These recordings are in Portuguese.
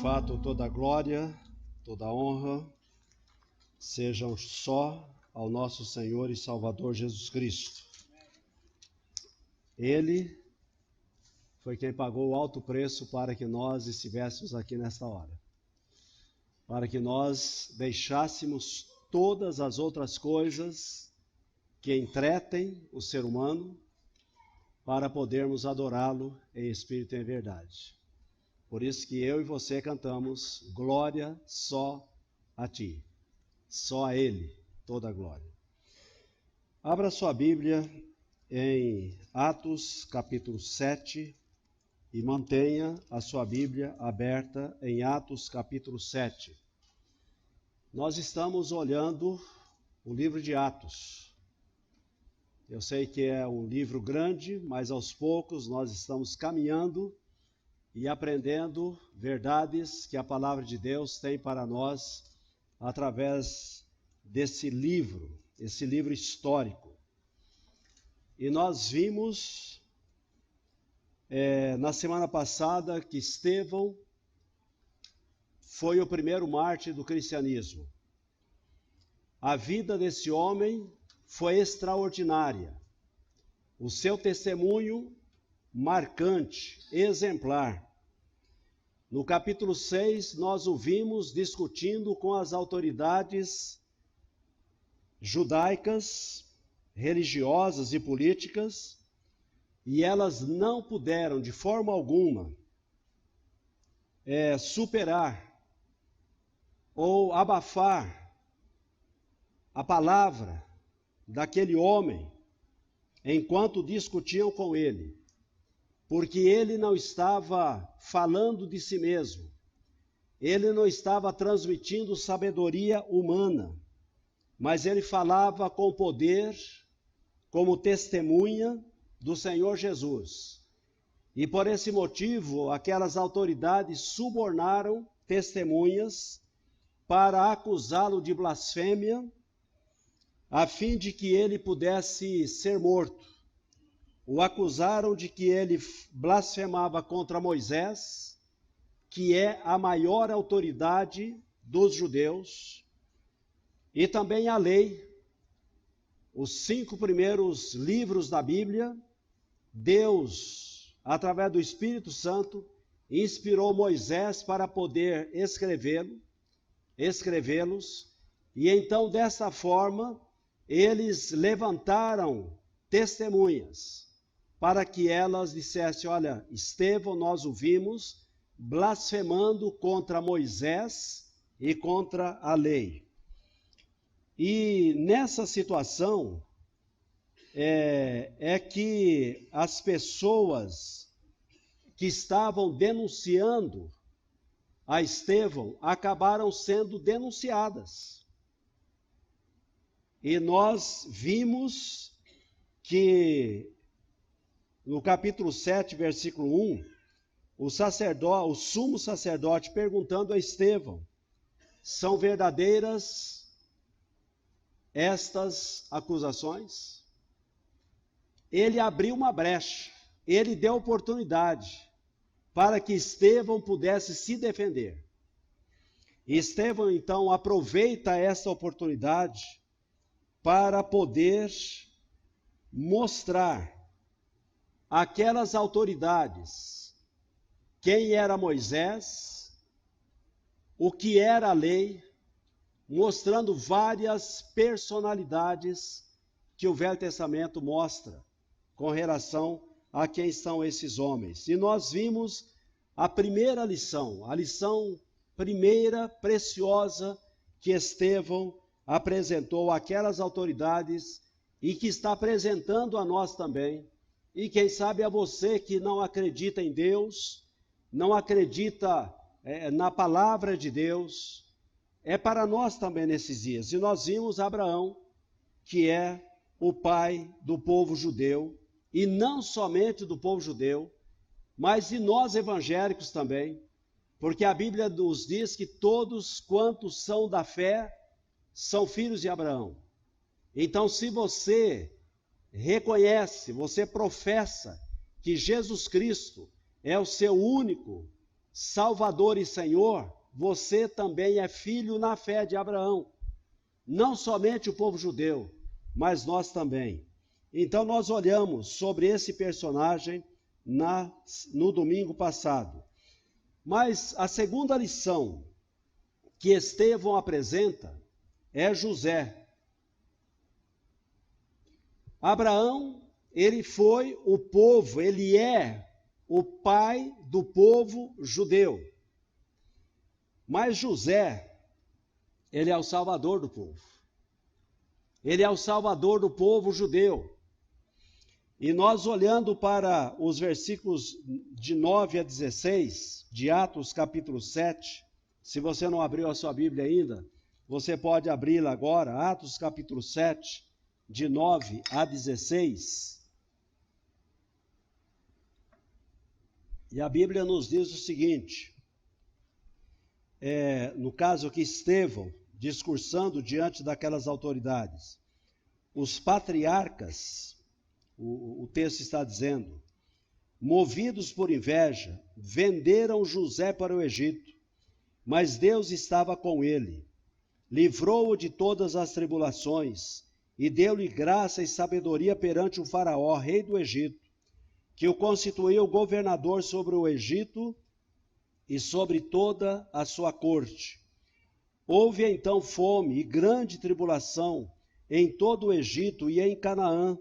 fato, toda a glória, toda a honra sejam só ao nosso Senhor e Salvador Jesus Cristo. Ele foi quem pagou o alto preço para que nós estivéssemos aqui nesta hora, para que nós deixássemos todas as outras coisas que entretem o ser humano, para podermos adorá-lo em espírito e em verdade. Por isso que eu e você cantamos: glória só a ti, só a Ele toda a glória. Abra sua Bíblia em Atos capítulo 7 e mantenha a sua Bíblia aberta em Atos capítulo 7. Nós estamos olhando o livro de Atos. Eu sei que é um livro grande, mas aos poucos nós estamos caminhando e aprendendo verdades que a palavra de Deus tem para nós através desse livro, esse livro histórico. E nós vimos na semana passada que Estevão foi o primeiro mártir do cristianismo. A vida desse homem foi extraordinária. O seu testemunho marcante, exemplar. No capítulo 6, nós o vimos discutindo com as autoridades judaicas, religiosas e políticas, e elas não puderam, de forma alguma, superar ou abafar a palavra daquele homem enquanto discutiam com ele, porque ele não estava falando de si mesmo, ele não estava transmitindo sabedoria humana, mas ele falava com poder, como testemunha do Senhor Jesus. E por esse motivo, aquelas autoridades subornaram testemunhas para acusá-lo de blasfêmia, a fim de que ele pudesse ser morto. O acusaram de que ele blasfemava contra Moisés, que é a maior autoridade dos judeus, e também a lei. Os 5 primeiros livros da Bíblia, Deus, através do Espírito Santo, inspirou Moisés para poder escrevê-los, e então dessa forma eles levantaram testemunhas para que elas dissessem: olha, Estevão, nós o vimos blasfemando contra Moisés e contra a lei. E nessa situação é que as pessoas que estavam denunciando a Estevão acabaram sendo denunciadas. E nós vimos que no capítulo 7, versículo 1, o sumo sacerdote perguntando a Estevão: são verdadeiras estas acusações? Ele abriu uma brecha, ele deu oportunidade para que Estevão pudesse se defender. E Estevão então aproveita essa oportunidade para poder mostrar àquelas autoridades quem era Moisés, o que era a lei, mostrando várias personalidades que o Velho Testamento mostra com relação a quem são esses homens. E nós vimos a primeira lição, a lição primeira, preciosa, que Estevão apresentou àquelas autoridades e que está apresentando a nós também. E quem sabe a você que não acredita em Deus, não acredita na palavra de Deus, é para nós também nesses dias. E nós vimos Abraão, que é o pai do povo judeu, e não somente do povo judeu, mas de nós evangélicos também, porque a Bíblia nos diz que todos quantos são da fé são filhos de Abraão. Então, se você reconhece, você professa que Jesus Cristo é o seu único Salvador e Senhor, você também é filho na fé de Abraão. Não somente o povo judeu, mas nós também. Então nós olhamos sobre esse personagem no domingo passado. Mas a segunda lição que Estevão apresenta é José. Abraão, ele foi o povo, ele é o pai do povo judeu. Mas José, ele é o salvador do povo. Ele é o salvador do povo judeu. E nós olhando para os versículos de 9 a 16, de Atos capítulo 7, se você não abriu a sua Bíblia ainda, você pode abri-la agora, Atos capítulo 7, de 9 a 16. E a Bíblia nos diz o seguinte, no caso aqui Estevão, discursando diante daquelas autoridades, os patriarcas, o texto está dizendo, movidos por inveja, venderam José para o Egito, mas Deus estava com ele, livrou-o de todas as tribulações e deu-lhe graça e sabedoria perante o faraó, rei do Egito, que o constituiu governador sobre o Egito e sobre toda a sua corte. Houve então fome e grande tribulação em todo o Egito e em Canaã,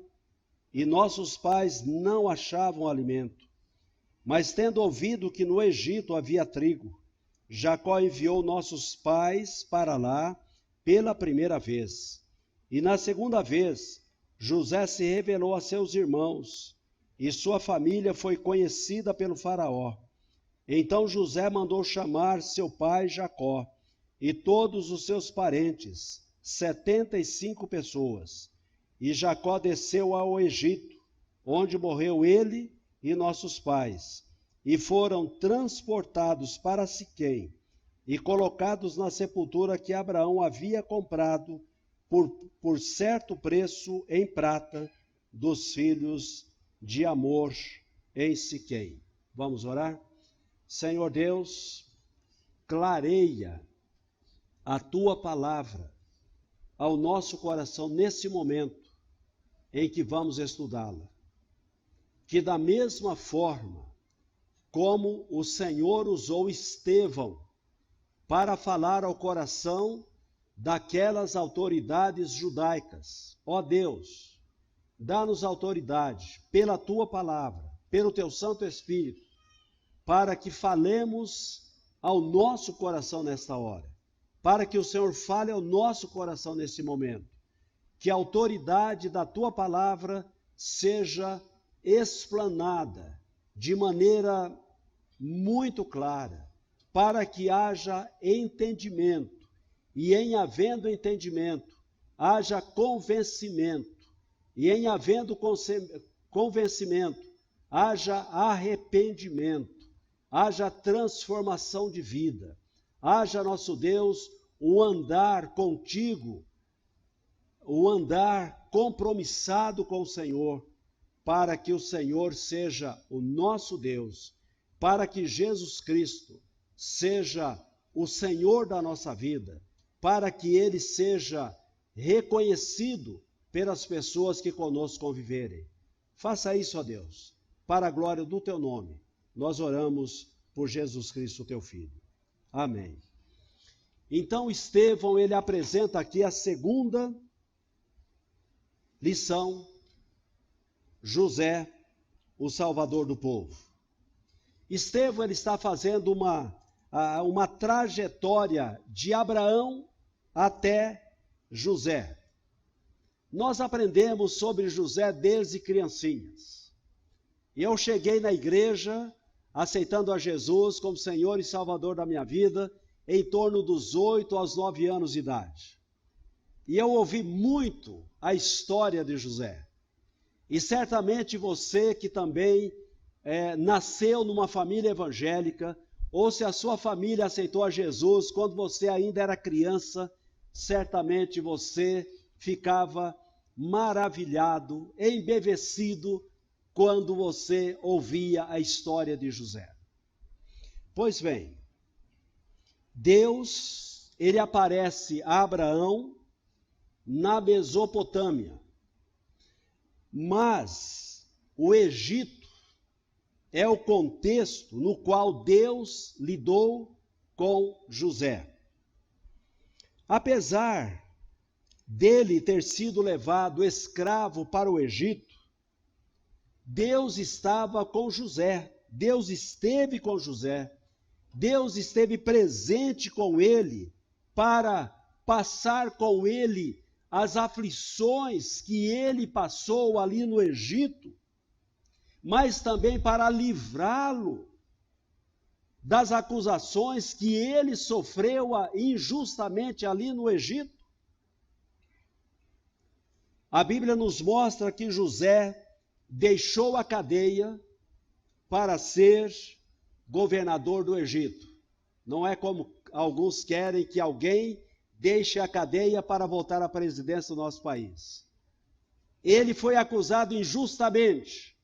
e nossos pais não achavam alimento. Mas tendo ouvido que no Egito havia trigo, Jacó enviou nossos pais para lá pela primeira vez. E na segunda vez, José se revelou a seus irmãos, e sua família foi conhecida pelo faraó. Então José mandou chamar seu pai Jacó, e todos os seus parentes, 75 pessoas. E Jacó desceu ao Egito, onde morreu ele e nossos pais, e foram transportados para Siquém, e colocados na sepultura que Abraão havia comprado por certo preço em prata dos filhos de Amor em Siquém. Vamos orar? Senhor Deus, clareia a tua palavra ao nosso coração nesse momento em que vamos estudá-la. Que da mesma forma como o Senhor usou Estevão para falar ao coração daquelas autoridades judaicas, ó Deus, dá-nos autoridade pela tua palavra, pelo teu Santo Espírito, para que falemos ao nosso coração nesta hora, para que o Senhor fale ao nosso coração nesse momento, que a autoridade da tua palavra seja explanada de maneira muito clara, para que haja entendimento, e em havendo entendimento, haja convencimento, e em havendo convencimento, haja arrependimento, haja transformação de vida, haja, nosso Deus, o andar contigo, o andar compromissado com o Senhor, para que o Senhor seja o nosso Deus, para que Jesus Cristo seja o Senhor da nossa vida, para que Ele seja reconhecido pelas pessoas que conosco conviverem. Faça isso, ó Deus, para a glória do teu nome. Nós oramos por Jesus Cristo, teu Filho. Amém. Então, Estevão, ele apresenta aqui a segunda lição, José, o Salvador do povo. Estevão, ele está fazendo uma trajetória de Abraão até José. Nós aprendemos sobre José desde criancinhas. Eu cheguei na igreja aceitando a Jesus como Senhor e Salvador da minha vida em torno dos 8 aos 9 anos de idade. E eu ouvi muito a história de José. E certamente você que também nasceu numa família evangélica, ou se a sua família aceitou a Jesus quando você ainda era criança, certamente você ficava maravilhado, embevecido, quando você ouvia a história de José. Pois bem, Deus, ele aparece a Abraão na Mesopotâmia, mas o Egito é o contexto no qual Deus lidou com José. Apesar dele ter sido levado escravo para o Egito, Deus estava com José, Deus esteve com José, Deus esteve presente com ele para passar com ele as aflições que ele passou ali no Egito, mas também para livrá-lo das acusações que ele sofreu injustamente ali no Egito. A Bíblia nos mostra que José deixou a cadeia para ser governador do Egito. Não é como alguns querem que alguém deixe a cadeia para voltar à presidência do nosso país. Ele foi acusado injustamente,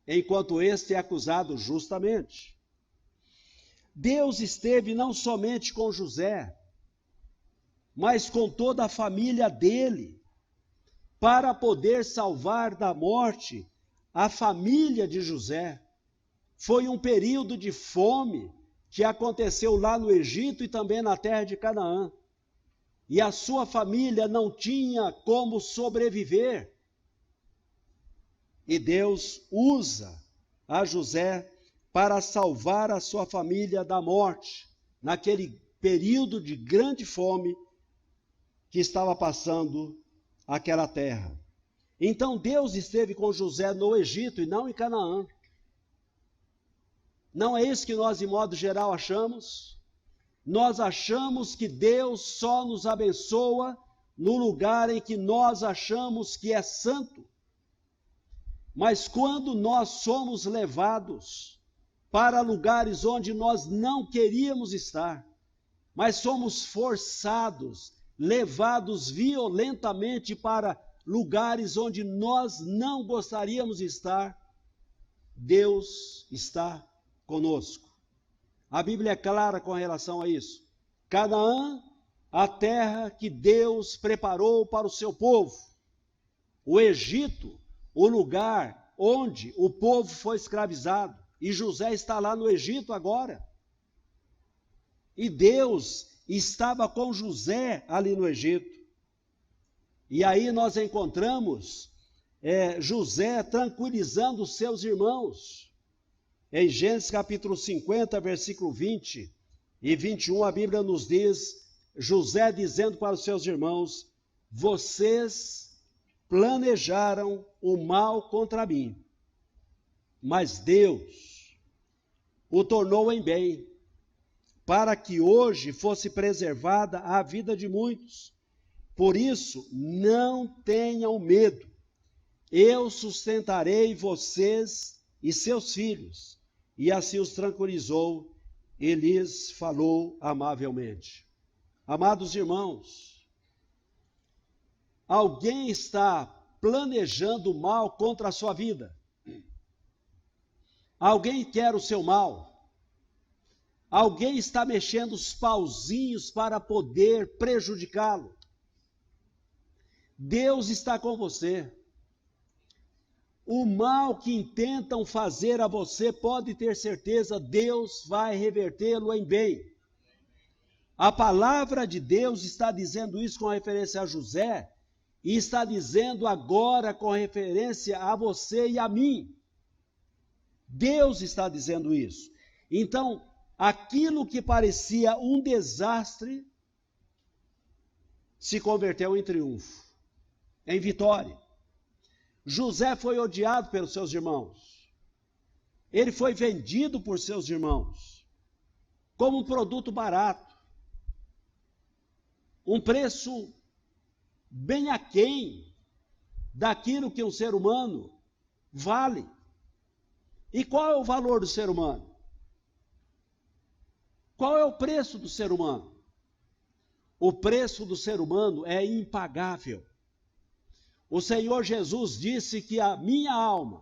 enquanto este é acusado justamente. Deus esteve não somente com José, mas com toda a família dele, para poder salvar da morte a família de José. Foi um período de fome que aconteceu lá no Egito e também na terra de Canaã. E a sua família não tinha como sobreviver. E Deus usa a José para salvar a sua família da morte, naquele período de grande fome que estava passando aquela terra. Então Deus esteve com José no Egito e não em Canaã. Não é isso que nós, de modo geral, achamos? Nós achamos que Deus só nos abençoa no lugar em que nós achamos que é santo. Mas quando nós somos levados para lugares onde nós não queríamos estar, mas somos forçados, levados violentamente para lugares onde nós não gostaríamos de estar, Deus está conosco. A Bíblia é clara com relação a isso. Canaã, a terra que Deus preparou para o seu povo. O Egito, o lugar onde o povo foi escravizado. E José está lá no Egito agora. E Deus estava com José ali no Egito. E aí nós encontramos José tranquilizando os seus irmãos. Em Gênesis capítulo 50, versículo 20 e 21, a Bíblia nos diz, José dizendo para os seus irmãos, vocês planejaram o mal contra mim, mas Deus o tornou em bem, para que hoje fosse preservada a vida de muitos. Por isso, não tenham medo, eu sustentarei vocês e seus filhos. E assim os tranquilizou e lhes falou amavelmente. Amados irmãos, alguém está planejando mal contra a sua vida? Alguém quer o seu mal? Alguém está mexendo os pauzinhos para poder prejudicá-lo? Deus está com você. O mal que intentam fazer a você, pode ter certeza, Deus vai revertê-lo em bem. A palavra de Deus está dizendo isso com referência a José, e está dizendo agora com referência a você e a mim. Deus está dizendo isso. Então, aquilo que parecia um desastre, se converteu em triunfo, em vitória. José foi odiado pelos seus irmãos. Ele foi vendido por seus irmãos como um produto barato. Um preço bem aquém daquilo que um ser humano vale. E qual é o valor do ser humano? Qual é o preço do ser humano? O preço do ser humano é impagável. O Senhor Jesus disse que a minha alma,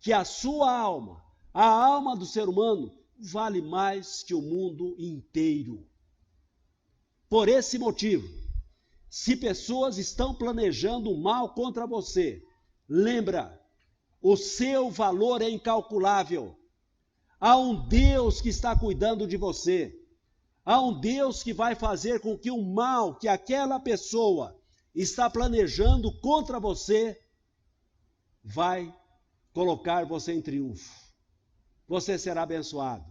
que a sua alma, a alma do ser humano, vale mais que o mundo inteiro. Por esse motivo, se pessoas estão planejando mal contra você, lembra, o seu valor é incalculável. Há um Deus que está cuidando de você. Há um Deus que vai fazer com que o mal que aquela pessoa está planejando contra você, vai colocar você em triunfo. Você será abençoado.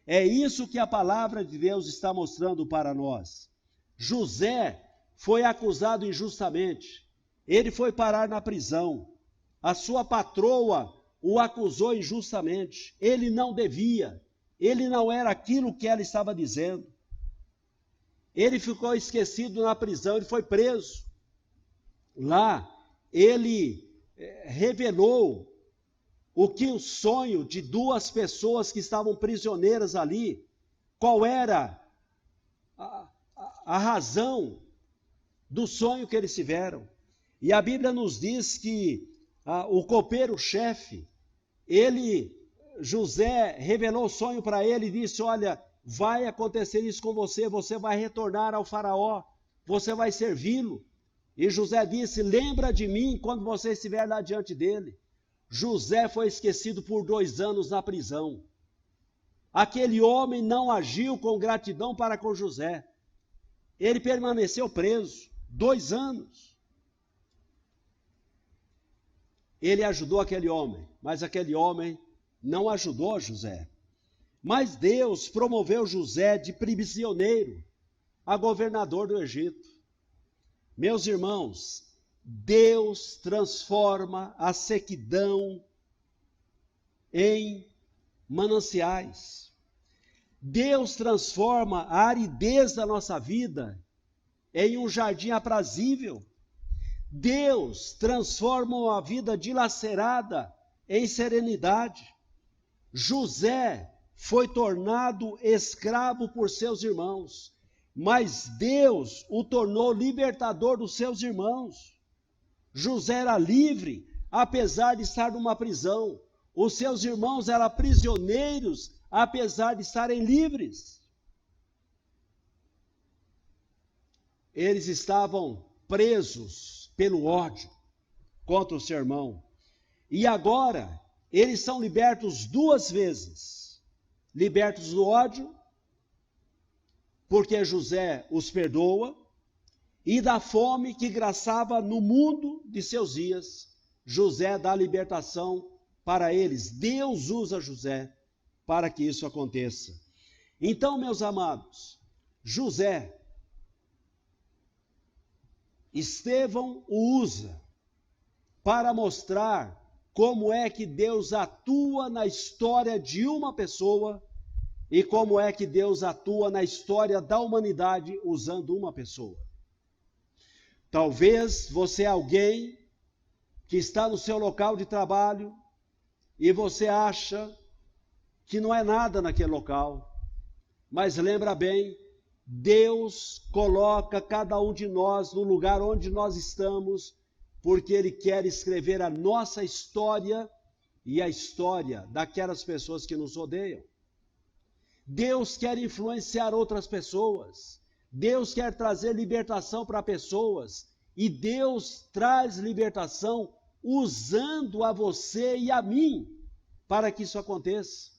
É isso que a palavra de Deus está mostrando para nós. José foi acusado injustamente. Ele foi parar na prisão. A sua patroa o acusou injustamente. Ele não devia. Ele não era aquilo que ela estava dizendo. Ele ficou esquecido na prisão, ele foi preso. Lá, ele revelou o sonho de duas pessoas que estavam prisioneiras ali. Qual era a razão do sonho que eles tiveram? E a Bíblia nos diz que o copeiro-chefe, José revelou o sonho para ele e disse: olha, vai acontecer isso com você, você vai retornar ao faraó, você vai servi-lo. E José disse: lembra de mim quando você estiver lá diante dele. José foi esquecido por 2 anos na prisão. Aquele homem não agiu com gratidão para com José. Ele permaneceu preso 2 anos. Ele ajudou aquele homem, mas aquele homem não ajudou José. Mas Deus promoveu José de prisioneiro a governador do Egito. Meus irmãos, Deus transforma a sequidão em mananciais. Deus transforma a aridez da nossa vida em um jardim aprazível. Deus transforma uma vida dilacerada em serenidade. José foi tornado escravo por seus irmãos, mas Deus o tornou libertador dos seus irmãos. José era livre, apesar de estar numa prisão. Os seus irmãos eram prisioneiros, apesar de estarem livres. Eles estavam presos pelo ódio contra o seu irmão. E agora, eles são libertos 2 vezes. Libertos do ódio, porque José os perdoa, e da fome que graçava no mundo de seus dias. José dá libertação para eles. Deus usa José para que isso aconteça. Então, meus amados, José, Estevão o usa para mostrar como é que Deus atua na história de uma pessoa e como é que Deus atua na história da humanidade usando uma pessoa. Talvez você é alguém que está no seu local de trabalho e você acha que não é nada naquele local. Mas lembra bem, Deus coloca cada um de nós no lugar onde nós estamos, porque Ele quer escrever a nossa história e a história daquelas pessoas que nos odeiam. Deus quer influenciar outras pessoas. Deus quer trazer libertação para pessoas, e Deus traz libertação usando a você e a mim para que isso aconteça.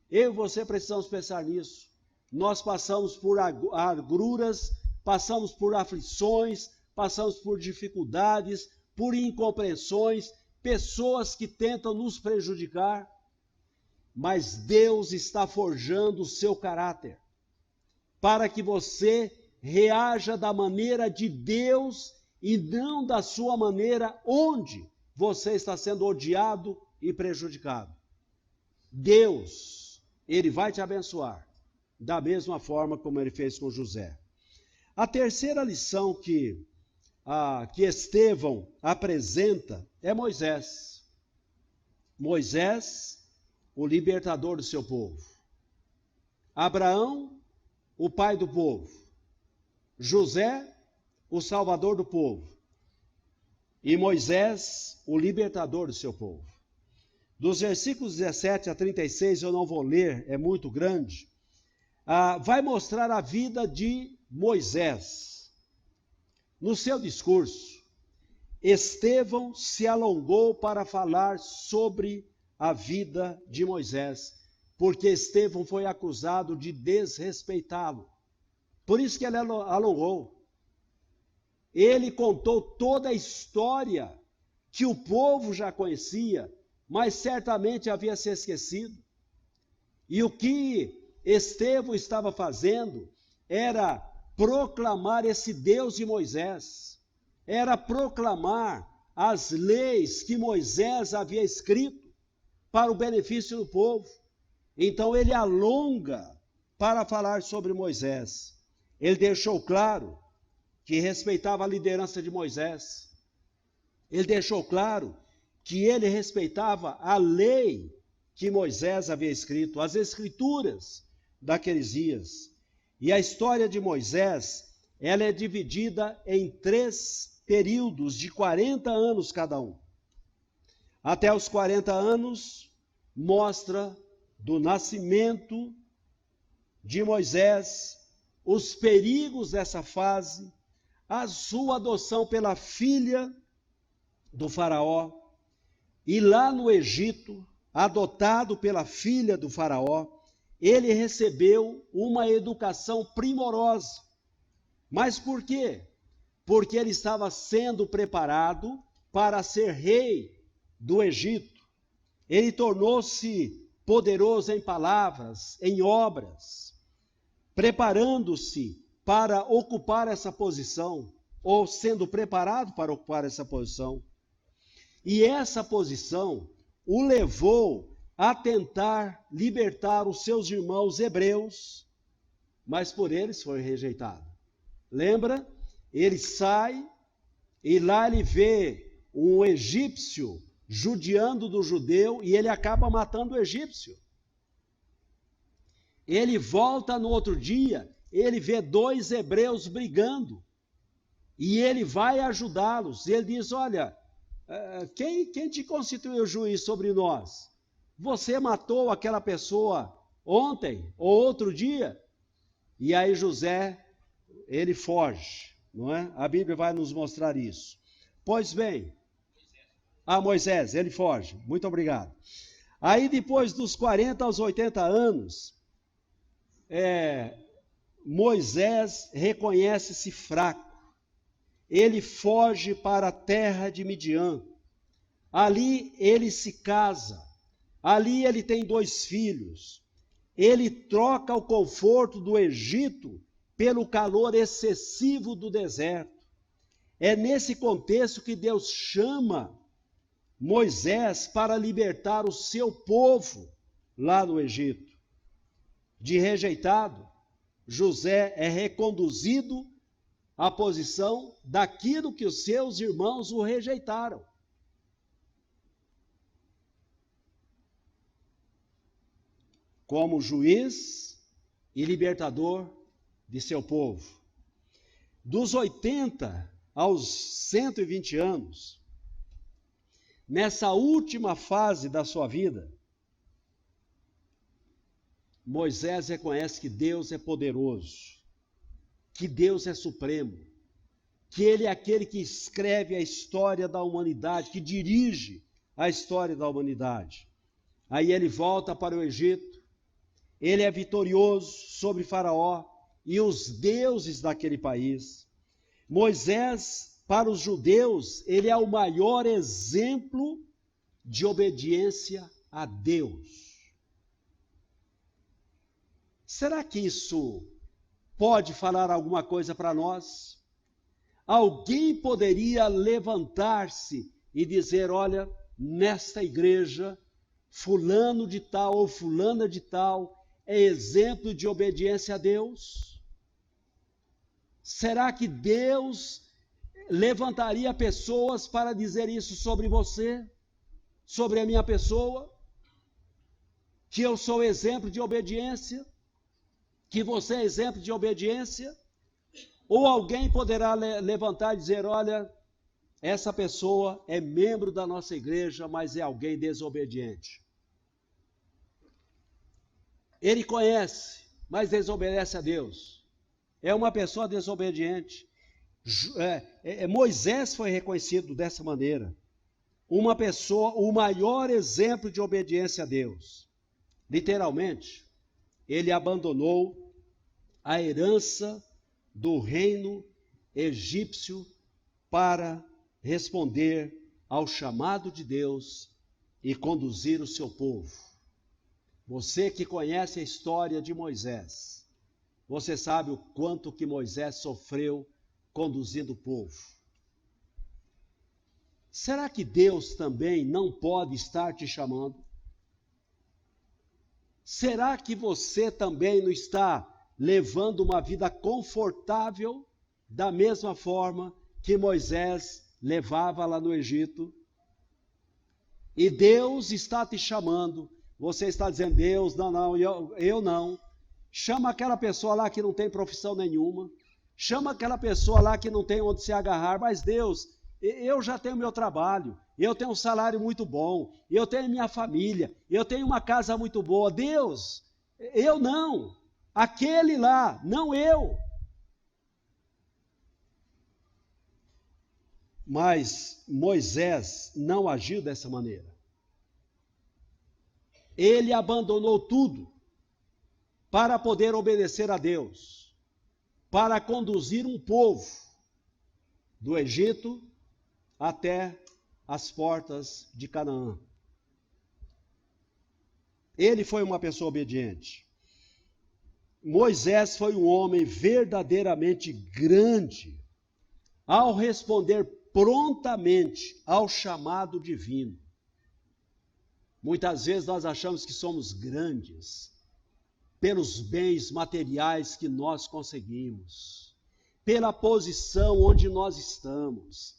Eu e você precisamos pensar nisso. Nós passamos por agruras, passamos por aflições, passamos por dificuldades, por incompreensões, pessoas que tentam nos prejudicar, mas Deus está forjando o seu caráter para que você reaja da maneira de Deus e não da sua maneira onde você está sendo odiado e prejudicado. Deus, Ele vai te abençoar da mesma forma como Ele fez com José. A terceira lição que Estevão apresenta é Moisés. Moisés, o libertador do seu povo. Abraão, o pai do povo. José, o salvador do povo. E Moisés, o libertador do seu povo. dos versículos 17 a 36, eu não vou ler, é muito grande, vai mostrar a vida de Moisés. No seu discurso, Estevão se alongou para falar sobre a vida de Moisés, porque Estevão foi acusado de desrespeitá-lo. Por isso que ele alongou. Ele contou toda a história que o povo já conhecia, mas certamente havia se esquecido. E o que Estevão estava fazendo era proclamar esse Deus de Moisés, era proclamar as leis que Moisés havia escrito para o benefício do povo. Então ele alonga para falar sobre Moisés. Ele deixou claro que respeitava a liderança de Moisés. Ele deixou claro que ele respeitava a lei que Moisés havia escrito, as escrituras daqueles dias. E a história de Moisés, ela é dividida em 3 períodos de 40 anos cada um. Até os 40 anos, mostra do nascimento de Moisés, os perigos dessa fase, a sua adoção pela filha do faraó, e lá no Egito, adotado pela filha do faraó, ele recebeu uma educação primorosa. Mas por quê? Porque ele estava sendo preparado para ser rei do Egito. Ele tornou-se poderoso em palavras, em obras, preparando-se para ocupar essa posição, ou sendo preparado para ocupar essa posição. E essa posição o levou a tentar libertar os seus irmãos hebreus, mas por eles foi rejeitado. Lembra? Ele sai e lá ele vê um egípcio judiando do judeu e ele acaba matando o egípcio. Ele volta no outro dia, ele vê 2 hebreus brigando e ele vai ajudá-los. Ele diz: olha, quem te constituiu juiz sobre nós? Você matou aquela pessoa ontem ou outro dia? E aí José, ele foge, não é? A Bíblia vai nos mostrar isso. Pois bem, Moisés, ele foge, muito obrigado. Aí depois dos 40 aos 80 anos, Moisés reconhece-se fraco. Ele foge para a terra de Midian. Ali ele se casa. Ali ele tem 2 filhos. Ele troca o conforto do Egito pelo calor excessivo do deserto. É nesse contexto que Deus chama Moisés para libertar o seu povo lá no Egito. De rejeitado, José é reconduzido à posição daquilo que os seus irmãos o rejeitaram. Como juiz e libertador de seu povo. Dos 80 aos 120 anos, nessa última fase da sua vida, Moisés reconhece que Deus é poderoso, que Deus é supremo, que Ele é aquele que escreve a história da humanidade, que dirige a história da humanidade. Aí ele volta para o Egito, ele é vitorioso sobre Faraó e os deuses daquele país. Moisés, para os judeus, ele é o maior exemplo de obediência a Deus. Será que isso pode falar alguma coisa para nós? Alguém poderia levantar-se e dizer: olha, nesta igreja, fulano de tal ou fulana de tal é exemplo de obediência a Deus? Será que Deus levantaria pessoas para dizer isso sobre você, sobre a minha pessoa? Que eu sou exemplo de obediência? Que você é exemplo de obediência? Ou alguém poderá levantar e dizer: olha, essa pessoa é membro da nossa igreja, mas é alguém desobediente. Ele conhece, mas desobedece a Deus. É uma pessoa desobediente. Moisés foi reconhecido dessa maneira. Uma pessoa, o maior exemplo de obediência a Deus. Literalmente, ele abandonou a herança do reino egípcio para responder ao chamado de Deus e conduzir o seu povo. Você que conhece a história de Moisés, você sabe o quanto que Moisés sofreu conduzindo o povo. Será que Deus também não pode estar te chamando? Será que você também não está levando uma vida confortável da mesma forma que Moisés levava lá no Egito? E Deus está te chamando. Você está dizendo, Deus, não, eu não. Chama aquela pessoa lá que não tem profissão nenhuma. Chama aquela pessoa lá que não tem onde se agarrar. Mas Deus, eu já tenho meu trabalho. Eu tenho um salário muito bom. Eu tenho minha família. Eu tenho uma casa muito boa. Deus, eu não. Aquele lá, não eu. Mas Moisés não agiu dessa maneira. Ele abandonou tudo para poder obedecer a Deus, para conduzir um povo do Egito até as portas de Canaã. Ele foi uma pessoa obediente. Moisés foi um homem verdadeiramente grande ao responder prontamente ao chamado divino. Muitas vezes nós achamos que somos grandes pelos bens materiais que nós conseguimos, pela posição onde nós estamos.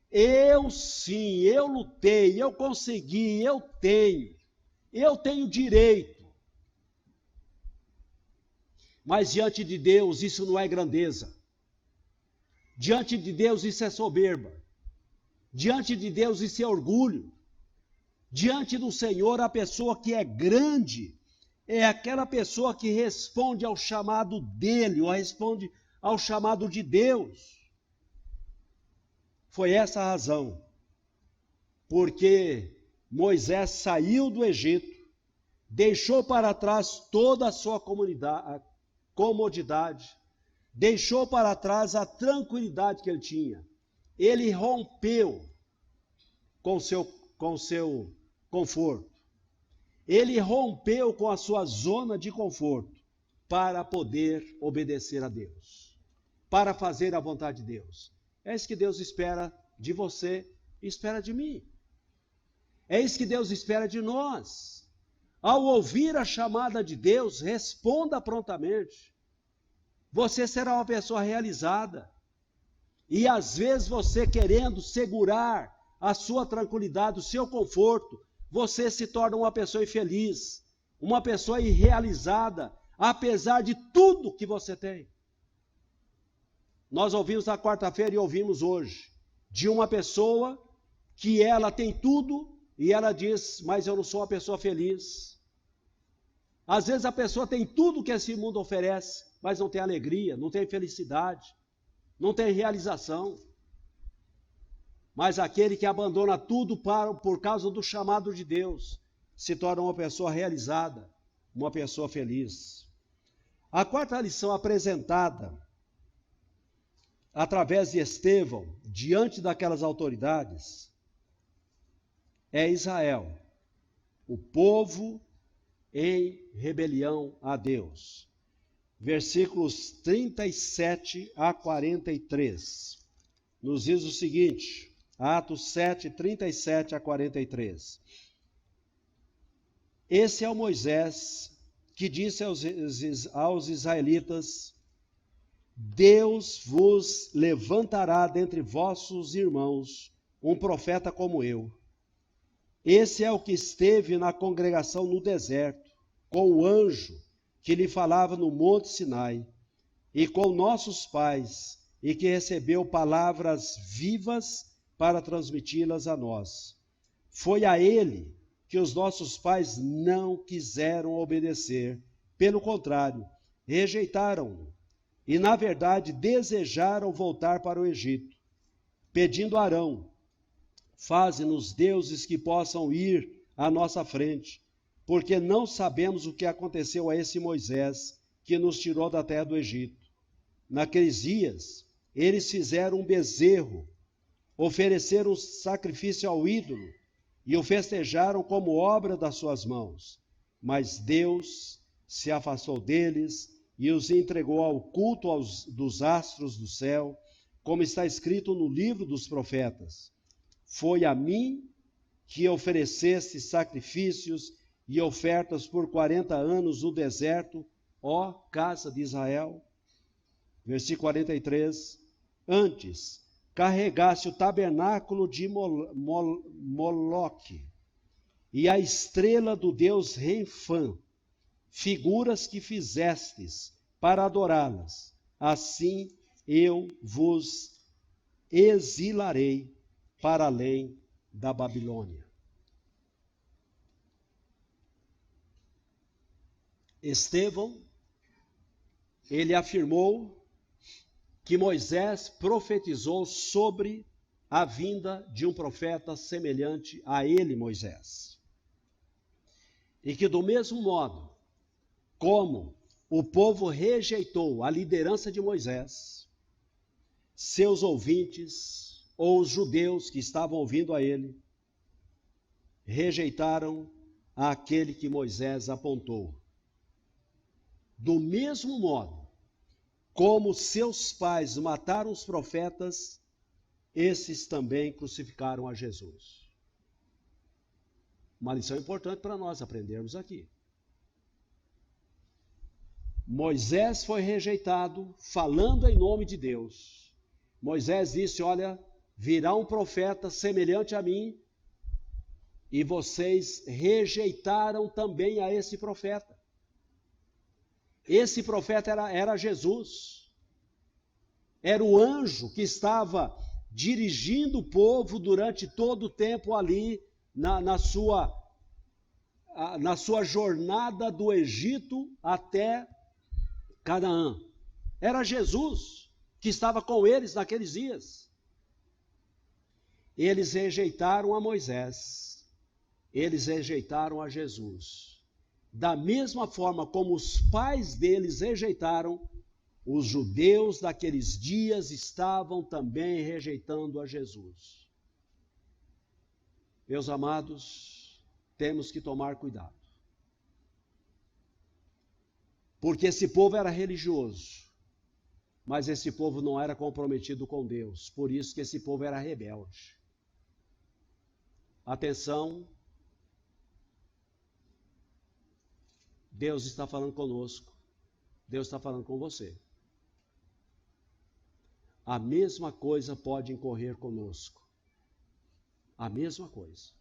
Eu sim, eu lutei, eu consegui, eu tenho direito. Mas diante de Deus isso não é grandeza. Diante de Deus isso é soberba. Diante de Deus isso é orgulho. Diante do Senhor, a pessoa que é grande é aquela pessoa que responde ao chamado dele, ou responde ao chamado de Deus. Foi essa a razão, porque Moisés saiu do Egito, deixou para trás toda a sua comodidade, deixou para trás a tranquilidade que ele tinha. Ele rompeu com seu conforto. Ele rompeu com a sua zona de conforto para poder obedecer a Deus, para fazer a vontade de Deus. É isso que Deus espera de você e espera de mim. É isso que Deus espera de nós. Ao ouvir a chamada de Deus, responda prontamente. Você será uma pessoa realizada. E às vezes você querendo segurar a sua tranquilidade, o seu conforto, você se torna uma pessoa infeliz, uma pessoa irrealizada, apesar de tudo que você tem. Nós ouvimos na quarta-feira e ouvimos hoje de uma pessoa que ela tem tudo e ela diz, mas eu não sou uma pessoa feliz. Às vezes a pessoa tem tudo que esse mundo oferece, mas não tem alegria, não tem felicidade, não tem realização. Mas aquele que abandona tudo por causa do chamado de Deus, se torna uma pessoa realizada, uma pessoa feliz. A quarta lição apresentada através de Estevão, diante daquelas autoridades, é Israel, o povo em rebelião a Deus. Versículos 37 a 43, nos diz o seguinte, Atos 7, 37 a 43. Esse é o Moisés que disse aos israelitas, Deus vos levantará dentre vossos irmãos um profeta como eu. Esse é o que esteve na congregação no deserto, com o anjo que lhe falava no monte Sinai, e com nossos pais, e que recebeu palavras vivas para transmiti-las a nós. Foi a ele que os nossos pais não quiseram obedecer. Pelo contrário, rejeitaram-o e, na verdade, desejaram voltar para o Egito, pedindo a Arão: faze-nos deuses que possam ir à nossa frente, porque não sabemos o que aconteceu a esse Moisés que nos tirou da terra do Egito. Naqueles dias, eles fizeram um bezerro, ofereceram sacrifício ao ídolo e o festejaram como obra das suas mãos. Mas Deus se afastou deles e os entregou ao culto dos astros do céu, como está escrito no livro dos profetas: foi a mim que ofereceste sacrifícios e ofertas por 40 anos no deserto, ó casa de Israel. Versículo 43. Antes, carregaste o tabernáculo de Moloque e a estrela do deus Renfã, figuras que fizestes para adorá-las. Assim eu vos exilarei para além da Babilônia. Estevão, ele afirmou que Moisés profetizou sobre a vinda de um profeta semelhante a ele, Moisés. E que do mesmo modo como o povo rejeitou a liderança de Moisés, seus ouvintes, ou os judeus que estavam ouvindo a ele, rejeitaram aquele que Moisés apontou. Do mesmo modo como seus pais mataram os profetas, esses também crucificaram a Jesus. Uma lição importante para nós aprendermos aqui. Moisés foi rejeitado, falando em nome de Deus. Moisés disse: olha, virá um profeta semelhante a mim, e vocês rejeitaram também a esse profeta. Esse profeta era Jesus. Era o anjo que estava dirigindo o povo durante todo o tempo ali na sua jornada do Egito até Canaã. Era Jesus que estava com eles naqueles dias. Eles rejeitaram a Moisés, eles rejeitaram a Jesus. Da mesma forma como os pais deles rejeitaram, os judeus daqueles dias estavam também rejeitando a Jesus. Meus amados, temos que tomar cuidado. Porque esse povo era religioso, mas esse povo não era comprometido com Deus. Por isso que esse povo era rebelde. Atenção, Deus está falando conosco. Deus está falando com você. A mesma coisa pode ocorrer conosco. A mesma coisa.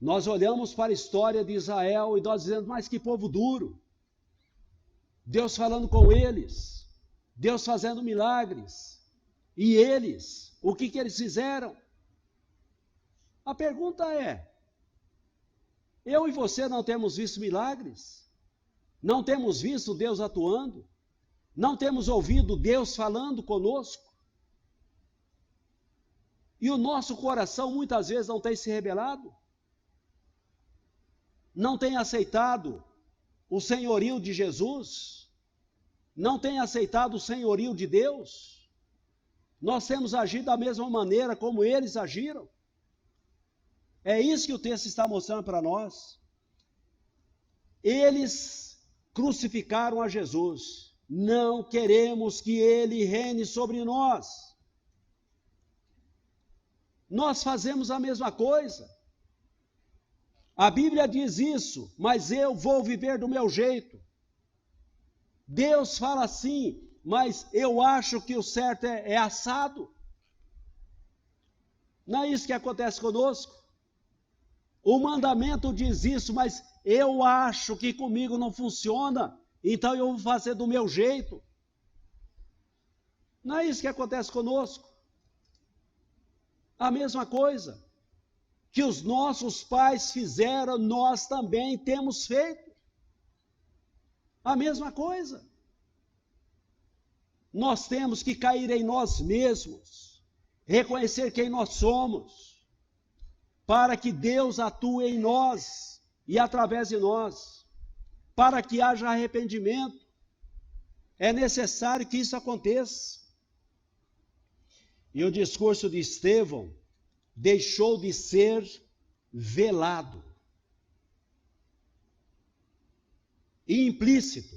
Nós olhamos para a história de Israel e nós dizemos: mas que povo duro. Deus falando com eles. Deus fazendo milagres. E eles? O que eles fizeram? A pergunta é: eu e você não temos visto milagres? Não temos visto Deus atuando? Não temos ouvido Deus falando conosco? E o nosso coração muitas vezes não tem se rebelado? Não tem aceitado o senhorio de Jesus? Não tem aceitado o senhorio de Deus? Nós temos agido da mesma maneira como eles agiram? É isso que o texto está mostrando para nós. Eles crucificaram a Jesus. Não queremos que ele reine sobre nós. Nós fazemos a mesma coisa. A Bíblia diz isso, mas eu vou viver do meu jeito. Deus fala assim, mas eu acho que o certo é assado. Não é isso que acontece conosco? O mandamento diz isso, mas eu acho que comigo não funciona, então eu vou fazer do meu jeito. Não é isso que acontece conosco? A mesma coisa que os nossos pais fizeram, nós também temos feito. A mesma coisa. Nós temos que cair em nós mesmos, reconhecer quem nós somos, para que Deus atue em nós e através de nós, para que haja arrependimento. É necessário que isso aconteça. E o discurso de Estevão deixou de ser velado e implícito,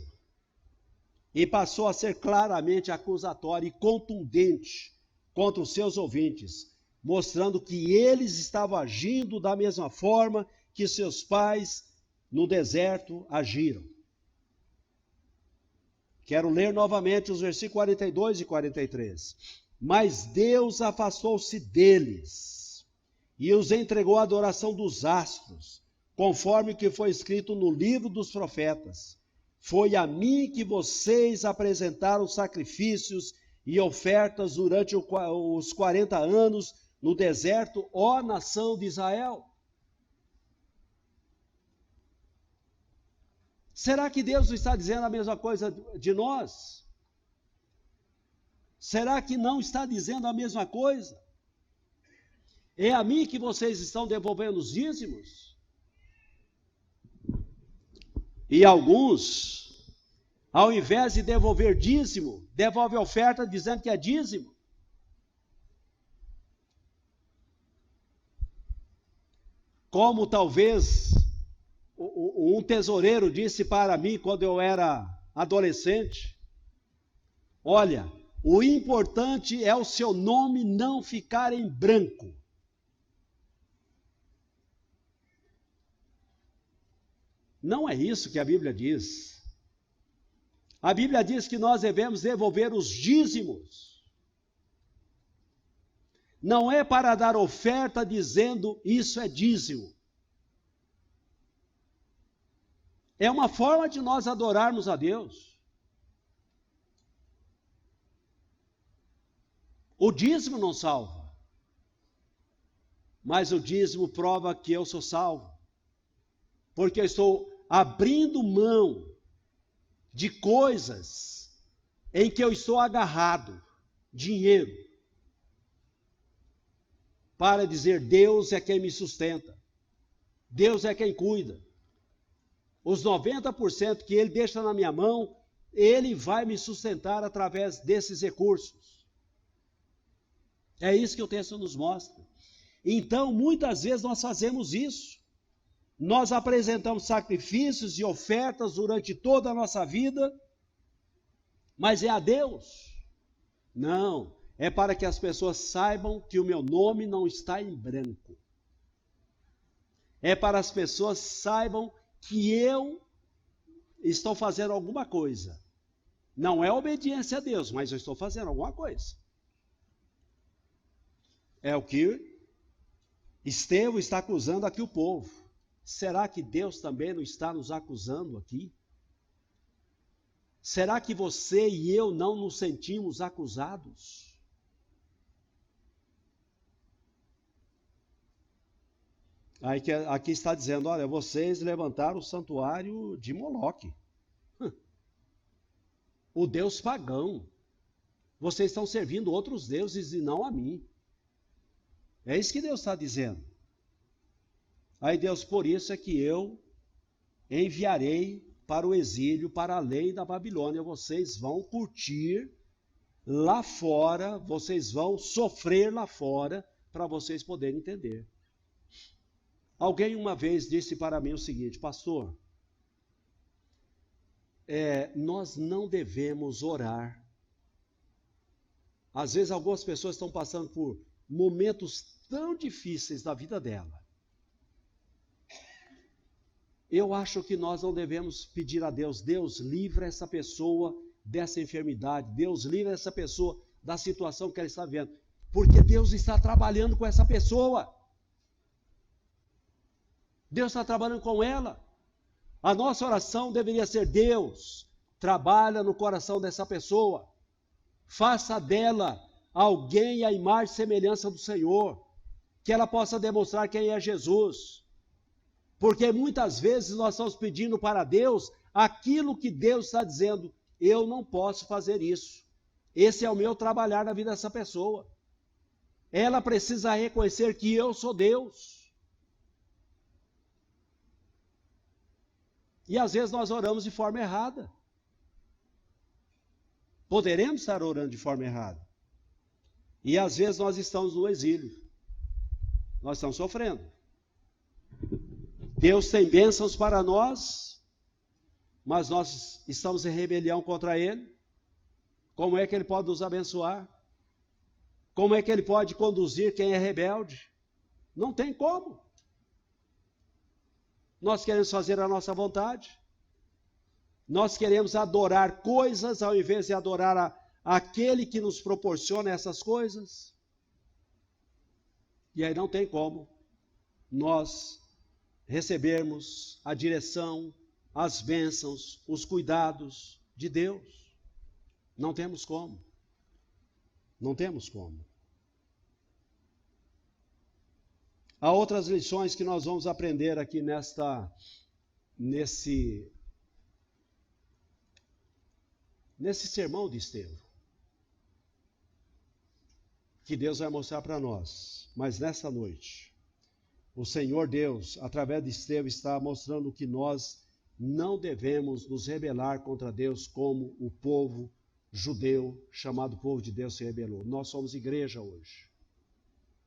e passou a ser claramente acusatório e contundente contra os seus ouvintes, mostrando que eles estavam agindo da mesma forma que seus pais no deserto agiram. Quero ler novamente os versículos 42 e 43. Mas Deus afastou-se deles e os entregou à adoração dos astros, conforme o que foi escrito no livro dos profetas. Foi a mim que vocês apresentaram sacrifícios e ofertas durante os 40 anos no deserto, ó nação de Israel. Será que Deus não está dizendo a mesma coisa de nós? Será que não está dizendo a mesma coisa? É a mim que vocês estão devolvendo os dízimos? E alguns, ao invés de devolver dízimo, devolve oferta dizendo que é dízimo. Como talvez um tesoureiro disse para mim quando eu era adolescente: olha, o importante é o seu nome não ficar em branco. Não é isso que a Bíblia diz. A Bíblia diz que nós devemos devolver os dízimos. Não é para dar oferta dizendo isso é dízimo. É uma forma de nós adorarmos a Deus. O dízimo não salva, mas o dízimo prova que eu sou salvo, porque eu estou abrindo mão de coisas em que eu estou agarrado, dinheiro, para dizer: Deus é quem me sustenta, Deus é quem cuida. Os 90% que Ele deixa na minha mão, Ele vai me sustentar através desses recursos. É isso que o texto nos mostra. Então, muitas vezes nós fazemos isso. Nós apresentamos sacrifícios e ofertas durante toda a nossa vida, mas é a Deus? Não, é para que as pessoas saibam que o meu nome não está em branco. É para as pessoas saibam que eu estou fazendo alguma coisa. Não é obediência a Deus, mas eu estou fazendo alguma coisa. É o que Estevão está acusando aqui o povo. Será que Deus também não está nos acusando aqui? Será que você e eu não nos sentimos acusados? Aqui está dizendo: olha, vocês levantaram o santuário de Moloque, o deus pagão. Vocês estão servindo outros deuses e não a mim. É isso que Deus está dizendo. Aí Deus: por isso é que eu enviarei para o exílio, para além da Babilônia. Vocês vão curtir lá fora, vocês vão sofrer lá fora, para vocês poderem entender. Alguém uma vez disse para mim o seguinte: pastor, nós não devemos orar. Às vezes algumas pessoas estão passando por momentos tão difíceis da vida dela. Eu acho que nós não devemos pedir a Deus: Deus, livra essa pessoa dessa enfermidade, Deus, livra essa pessoa da situação que ela está vivendo, porque Deus está trabalhando com essa pessoa. Deus está trabalhando com ela. A nossa oração deveria ser: Deus, trabalha no coração dessa pessoa, faça dela alguém à imagem e semelhança do Senhor, que ela possa demonstrar quem é Jesus. Porque muitas vezes nós estamos pedindo para Deus aquilo que Deus está dizendo: eu não posso fazer isso. Esse é o meu trabalhar na vida dessa pessoa. Ela precisa reconhecer que eu sou Deus. E às vezes nós oramos de forma errada. Poderemos estar orando de forma errada. E às vezes nós estamos no exílio. Nós estamos sofrendo. Deus tem bênçãos para nós, mas nós estamos em rebelião contra Ele. Como é que Ele pode nos abençoar? Como é que Ele pode conduzir quem é rebelde? Não tem como. Nós queremos fazer a nossa vontade. Nós queremos adorar coisas ao invés de adorar aquele que nos proporciona essas coisas. E aí não tem como nós recebermos a direção, as bênçãos, os cuidados de Deus. Não temos como. Não temos como. Há outras lições que nós vamos aprender aqui nesse sermão de Estevão, que Deus vai mostrar para nós. Mas nessa noite, o Senhor Deus, através de Estevão, está mostrando que nós não devemos nos rebelar contra Deus como o povo judeu, chamado povo de Deus, se rebelou. Nós somos igreja hoje.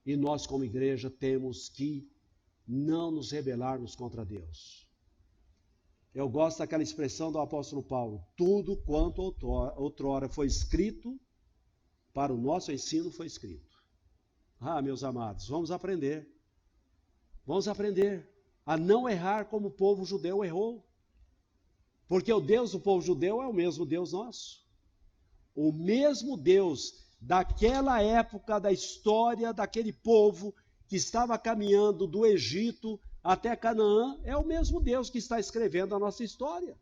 E nós, como igreja, temos que não nos rebelarmos contra Deus. Eu gosto daquela expressão do apóstolo Paulo: tudo quanto outrora foi escrito, para o nosso ensino foi escrito. Ah, meus amados, vamos aprender. Vamos aprender a não errar como o povo judeu errou. Porque o Deus do povo judeu é o mesmo Deus nosso. O mesmo Deus daquela época da história daquele povo que estava caminhando do Egito até Canaã, é o mesmo Deus que está escrevendo a nossa história.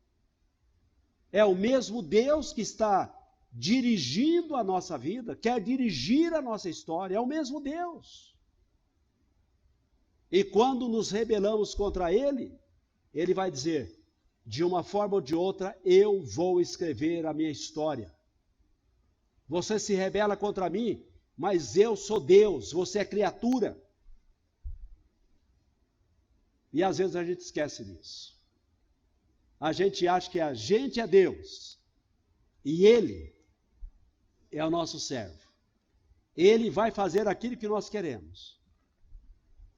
É o mesmo Deus que está dirigindo a nossa vida, quer dirigir a nossa história, é o mesmo Deus. E quando nos rebelamos contra Ele, Ele vai dizer: de uma forma ou de outra, eu vou escrever a minha história. Você se rebela contra mim, mas eu sou Deus, você é criatura. E às vezes a gente esquece disso. A gente acha que a gente é Deus e Ele é o nosso servo. Ele vai fazer aquilo que nós queremos.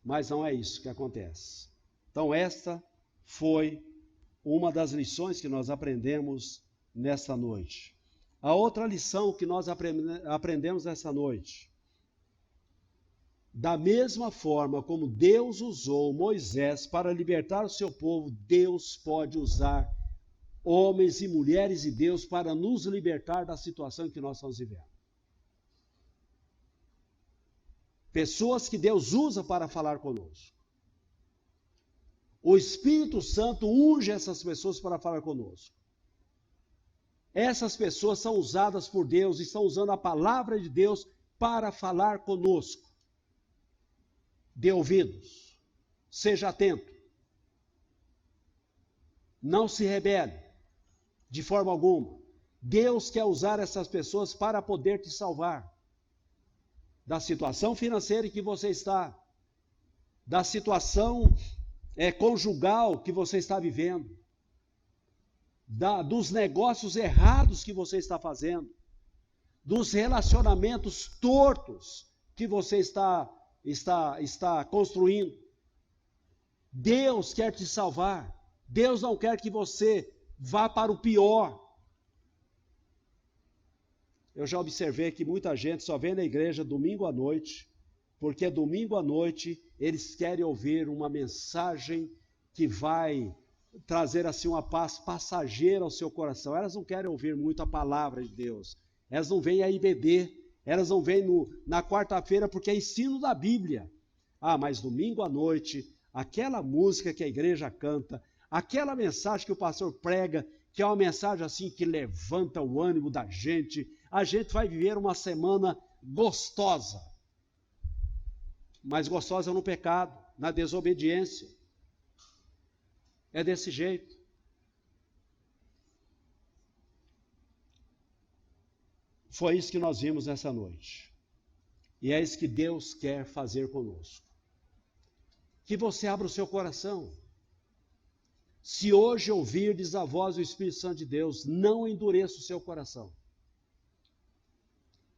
Mas não é isso que acontece. Então esta foi uma das lições que nós aprendemos nesta noite. A outra lição que nós aprendemos nessa noite: da mesma forma como Deus usou Moisés para libertar o seu povo, Deus pode usar homens e mulheres de Deus para nos libertar da situação em que nós estamos vivendo. Pessoas que Deus usa para falar conosco. O Espírito Santo unge essas pessoas para falar conosco. Essas pessoas são usadas por Deus, estão usando a palavra de Deus para falar conosco. Dê ouvidos, seja atento. Não se rebele de forma alguma. Deus quer usar essas pessoas para poder te salvar da situação financeira em que você está, da situação conjugal que você está vivendo, dos negócios errados que você está fazendo, dos relacionamentos tortos que você está construindo. Deus quer te salvar. Deus não quer que você vá para o pior. Eu já observei que muita gente só vem na igreja domingo à noite, porque domingo à noite eles querem ouvir uma mensagem que vai trazer assim uma paz passageira ao seu coração. Elas não querem ouvir muito a palavra de Deus. Elas não vêm aí beber. Elas não vêm na quarta-feira porque é ensino da Bíblia. Ah, mas domingo à noite, aquela música que a igreja canta, aquela mensagem que o pastor prega, que é uma mensagem assim que levanta o ânimo da gente, a gente vai viver uma semana gostosa. mais gostosa no pecado, na desobediência. É desse jeito. Foi isso que nós vimos nessa noite. E é isso que Deus quer fazer conosco. Que você abra o seu coração. Se hoje ouvirdes a voz do Espírito Santo de Deus, não endureça o seu coração.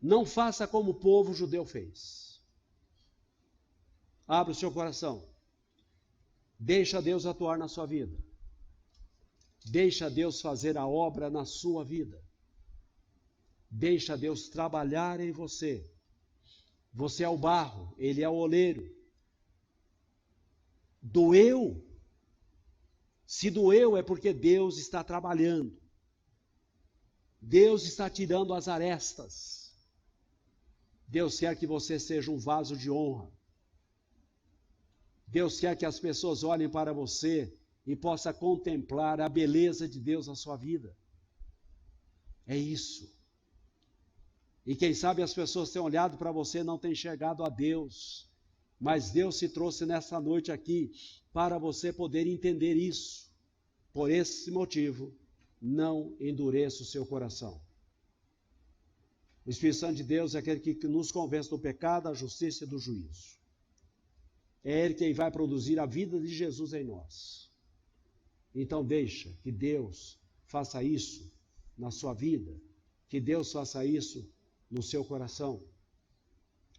Não faça como o povo judeu fez. Abra o seu coração. Deixa Deus atuar na sua vida. Deixa Deus fazer a obra na sua vida. Deixa Deus trabalhar em você. Você é o barro, Ele é o oleiro. Doeu? Se doeu é porque Deus está trabalhando. Deus está tirando as arestas. Deus quer que você seja um vaso de honra. Deus quer que as pessoas olhem para você e possam contemplar a beleza de Deus na sua vida. É isso. E quem sabe as pessoas têm olhado para você e não têm enxergado a Deus. Mas Deus se trouxe nessa noite aqui para você poder entender isso. Por esse motivo, não endureça o seu coração. O Espírito Santo de Deus é aquele que nos convence do pecado, da justiça e do juízo. É Ele quem vai produzir a vida de Jesus em nós. Então deixa que Deus faça isso na sua vida, que Deus faça isso no seu coração.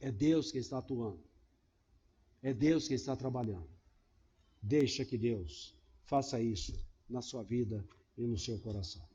É Deus que está atuando. É Deus que está trabalhando. Deixa que Deus faça isso na sua vida e no seu coração.